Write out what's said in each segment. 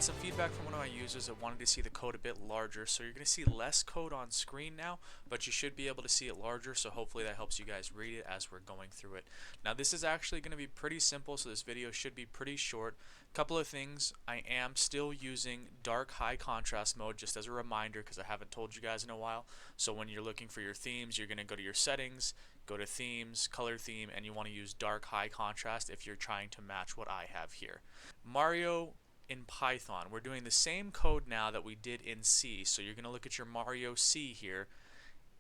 got some feedback from one of my users that wanted to see the code a bit larger, so you're going to see less code on screen now, but you should be able to see it larger, so hopefully that helps you guys read it as we're going through it. Now this is actually going to be pretty simple, so this video should be pretty short. Couple of things, I am still using dark high contrast mode just as a reminder because I haven't told you guys in a while. So when you're looking for your themes, you're going to go to your settings, go to themes, color theme, and you want to use dark high contrast if you're trying to match what I have here. Mario in Python, we're doing the same code now that we did in C. So you're going to look at your Mario C here,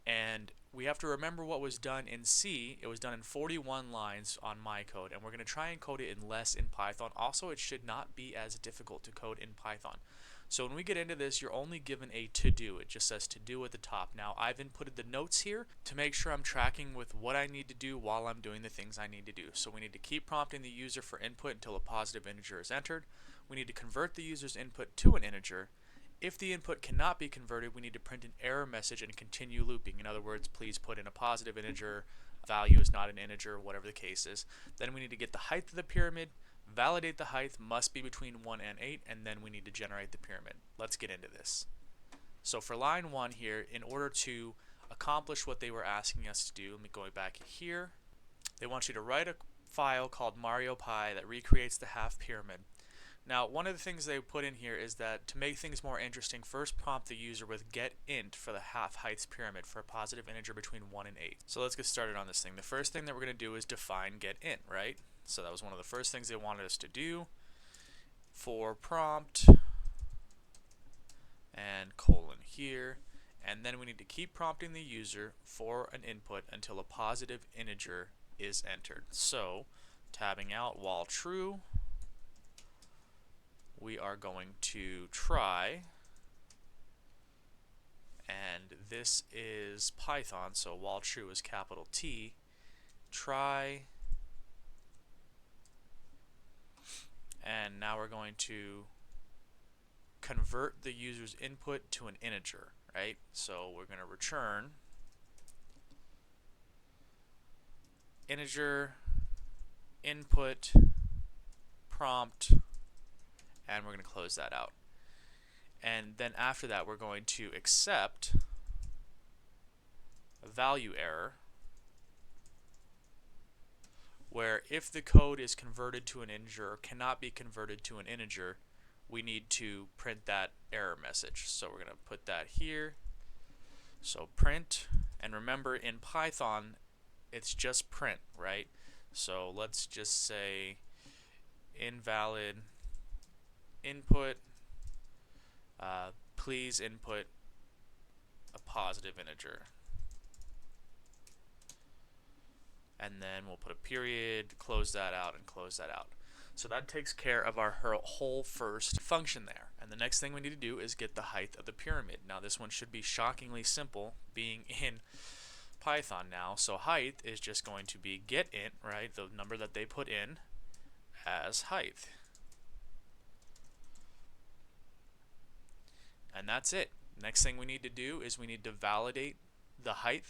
and we have to remember what was done in C. It was done in 41 lines on my code, and we're going to try and code it in less in Python. Also, it should not be as difficult to code in Python. So when we get into this, you're only given a to-do. It just says to-do at the top. Now, I've inputted the notes here to make sure I'm tracking with what I need to do while I'm doing the things I need to do. So we need to keep prompting the user for input until a positive integer is entered. We need to convert the user's input to an integer. If the input cannot be converted, we need to print an error message and continue looping. In other words, please put in a positive integer, value is not an integer, whatever the case is. Then we need to get the height of the pyramid, validate the height must be between 1 and 8, and then we need to generate the pyramid. Let's get into this. So for line 1 here, in order to accomplish what they were asking us to do, let me go back here. They want you to write a file called Mario.py that recreates the half pyramid. Now, one of the things they put in here is that to make things more interesting, first prompt the user with getInt for the half heights pyramid for a positive integer between 1 and 8. So let's get started on this thing. The first thing that we're going to do is define getInt, right? So that was one of the first things they wanted us to do. For prompt and colon here, and then we need to keep prompting the user for an input until a positive integer is entered. So tabbing out while true, we are going to try, and this is Python, so while true is capital T, try, and now we're going to convert the user's input to an integer, right? So we're going to return integer input prompt, and we're going to close that out. And then after that, we're going to accept a value error, where if the code is converted to an integer or cannot be converted to an integer, we need to print that error message. So we're going to put that here. So print, and remember in Python, it's just print, right? So let's just say invalid input, please input a positive integer. And then we'll put a period, close that out, and close that out. So that takes care of our whole first function there. And the next thing we need to do is get the height of the pyramid. Now this one should be shockingly simple, being in Python now. So height is just going to be getInt, right, the number that they put in, as height. And that's it. Next thing we need to do is we need to validate the height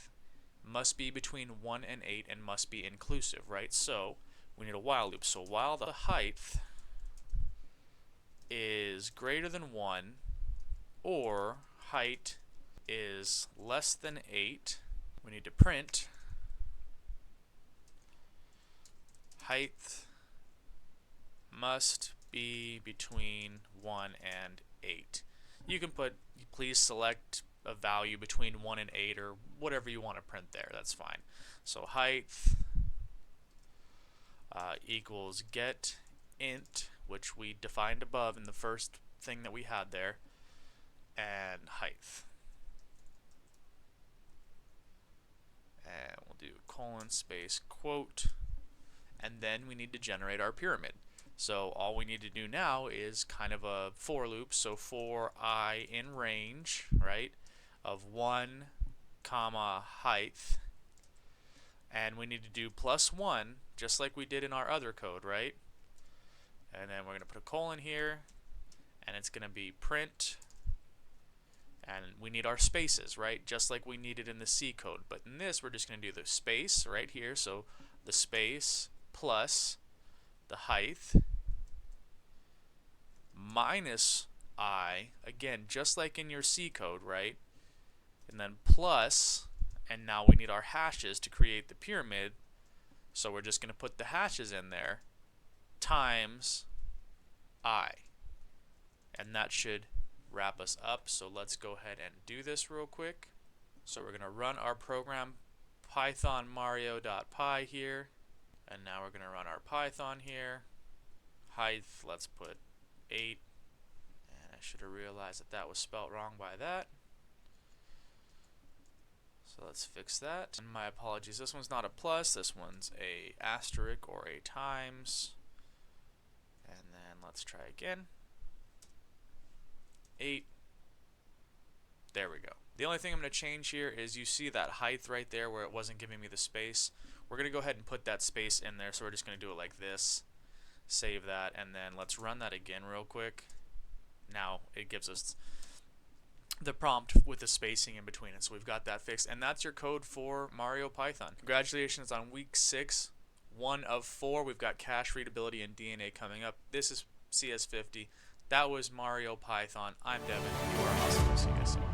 must be between 1 and 8 and must be inclusive, right? So we need a while loop. So while the height is greater than 1 or height is less than 8, we need to print height must be between 1 and 8. You can put, please select a value between 1 and 8 or whatever you want to print there, that's fine. So height equals getInt, which we defined above in the first thing that we had there, and height. And we'll do colon space quote, and then we need to generate our pyramid. So all we need to do now is kind of a for loop, so for I in range, right, of 1 comma height, and we need to do +1 just like we did in our other code, right? And then we're going to put a colon here, and it's going to be print, and we need our spaces, right, just like we needed in the C code. But in this, we're just going to do the space right here, so the space plus the height minus I, again, just like in your C code, right? And then plus, and now we need our hashes to create the pyramid, so we're just going to put the hashes in there, times I. And that should wrap us up. So let's go ahead and do this real quick. So we're going to run our program Python Mario.py here. And now we're going to run our Python here. Height, let's put 8. And I should have realized that that was spelt wrong by that. So let's fix that. And my apologies, this one's not a plus, this one's a asterisk or a times. And then let's try again. 8. There we go. The only thing I'm going to change here is you see that height right there where it wasn't giving me the space. We're going to go ahead and put that space in there, so we're just going to do it like this. Save that, and then let's run that again real quick. Now it gives us the prompt with the spacing in between it, so we've got that fixed. And that's your code for Mario Python. Congratulations on week 6, 1 of 4. We've got cache readability and DNA coming up. This is CS50. That was Mario Python. I'm Devin. You are awesome. See you guys soon.